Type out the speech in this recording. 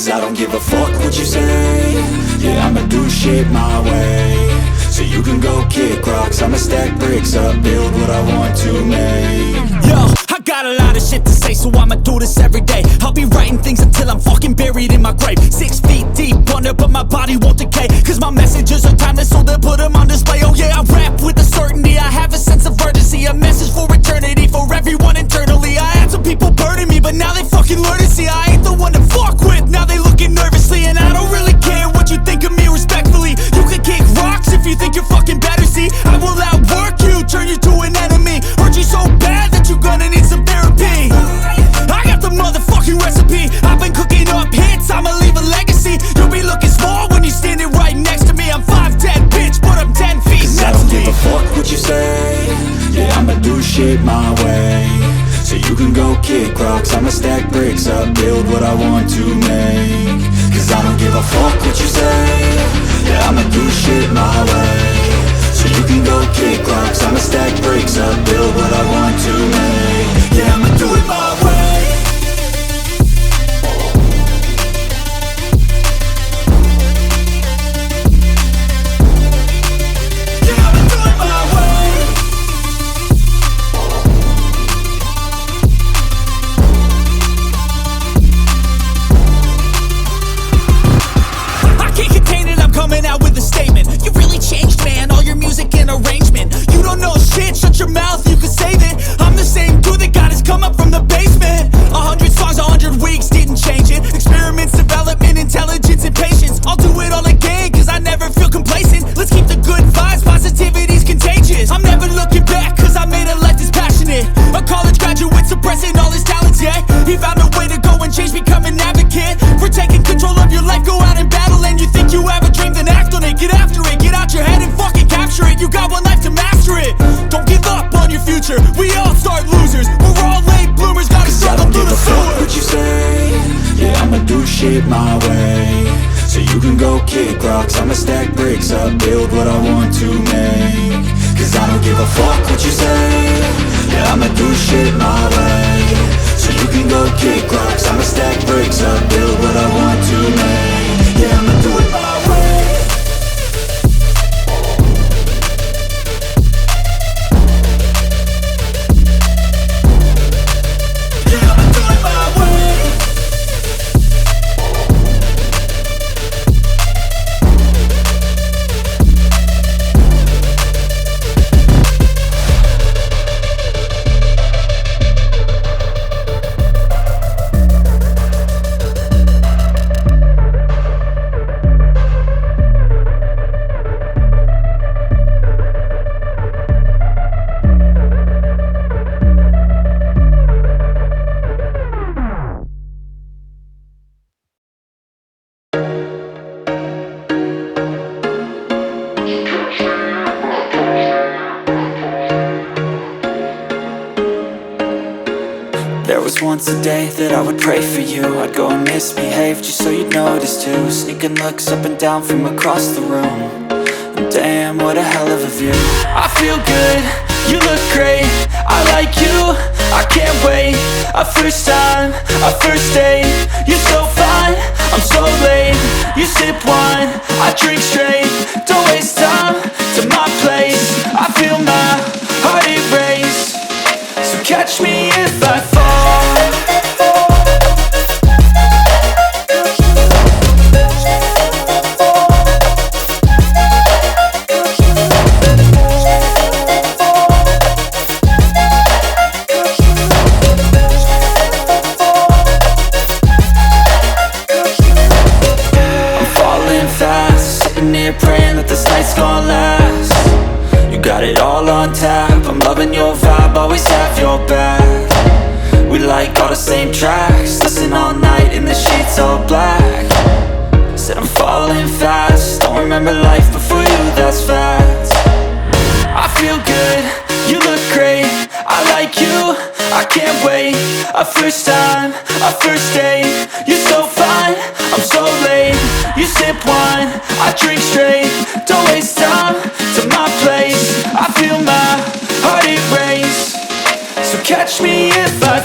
Cause I don't give a fuck what you say. Yeah, I'ma do shit my way. So you can go kick rocks, I'ma stack bricks up, build what I want to make. Yo, I got a lot of shit to say, so I'ma do this every day. I'll be writing things until I'm fucking buried in my grave. 6 feet deep under, but my body won't decay. Cause my messages are timeless, so they'll put them on display. Oh yeah, I rap with a certainty, I have a sense of urgency. A message for eternity, for everyone internally. I had some people burning me, but now they fucking learn to see I ain't the one to fuck with, now they looking nervously. And I don't really care what you think of me, respectfully. You can kick rocks if you think you're fucking better, see. I will outwork you, turn you to an enemy. Hurt you so bad that you're gonna need some therapy. I got the motherfucking recipe. I've been cooking up hits, I'ma leave a legacy. You'll be looking small when you're standing right next to me. I'm 5'10", bitch, but I'm 10 feet next to me. Cause I don't give a fuck what you say. Yeah, I'ma do shit my way. So you can go kick rocks, I'ma stack bricks up, build what I want to make. Cause I don't give a fuck what you say. Yeah, I'ma do shit my way. So you can go kick rocks, I'ma stack bricks up, build what I want to make. Yeah, I'ma do it my way. Coming out with a statement. You really changed, man, all your music and arrangement. You don't know shit, shut your mouth, you can save it. I'm the same dude that got his come up from the basement. 100 songs, 100 weeks, didn't change it. Experiments, development, intelligence, and patience. I'll do it all again, cause I never feel complacent. Let's keep the good vibes, positivity's contagious. I'm never looking back, cause I made a life that's passionate. A college graduate suppressing all his talents, yeah. He found a way to go and change, become an advocate. For taking control of your life, go out and battle. And you think you have a dream, then act on it. Get after it, get out your head and fucking capture it. You got one life to master it. Don't give up on your future, we all start losers. We're all late bloomers, gotta struggle through the sewer. What you say? Yeah, I'ma do shit my way. So you can go kick rocks, I'ma stack bricks up, build what I want to make. Cause I don't give a fuck what you say. Yeah, I'ma do shit my way. So you can go kick rocks, I'ma stack bricks up, build what I want to make. Yeah, I'ma do it my way. Yeah, I'ma do it my way. There was once a day that I would pray for you. I'd go and misbehave just so you'd notice too. Sneaking looks up and down from across the room. And damn, what a hell of a view. I feel good, you look great, I like you, I can't wait. A first time, a first date, you're so fine, I'm so late. You sip wine, I drink straight. Don't waste time to my place. I feel my heart erase. So catch me if I fall. Praying that this night's gonna last. You got it all on tap, I'm loving your vibe, always have your back. We like all the same tracks, listen all night in the sheets all black. Said I'm falling fast, don't remember life before you, that's facts. I feel good, you look great, I like you, I can't wait. A first time, a first date, you're so fine, I'm so late. You sip wine, I drink straight. Don't waste time to my place. I feel my heart erase. So catch me if I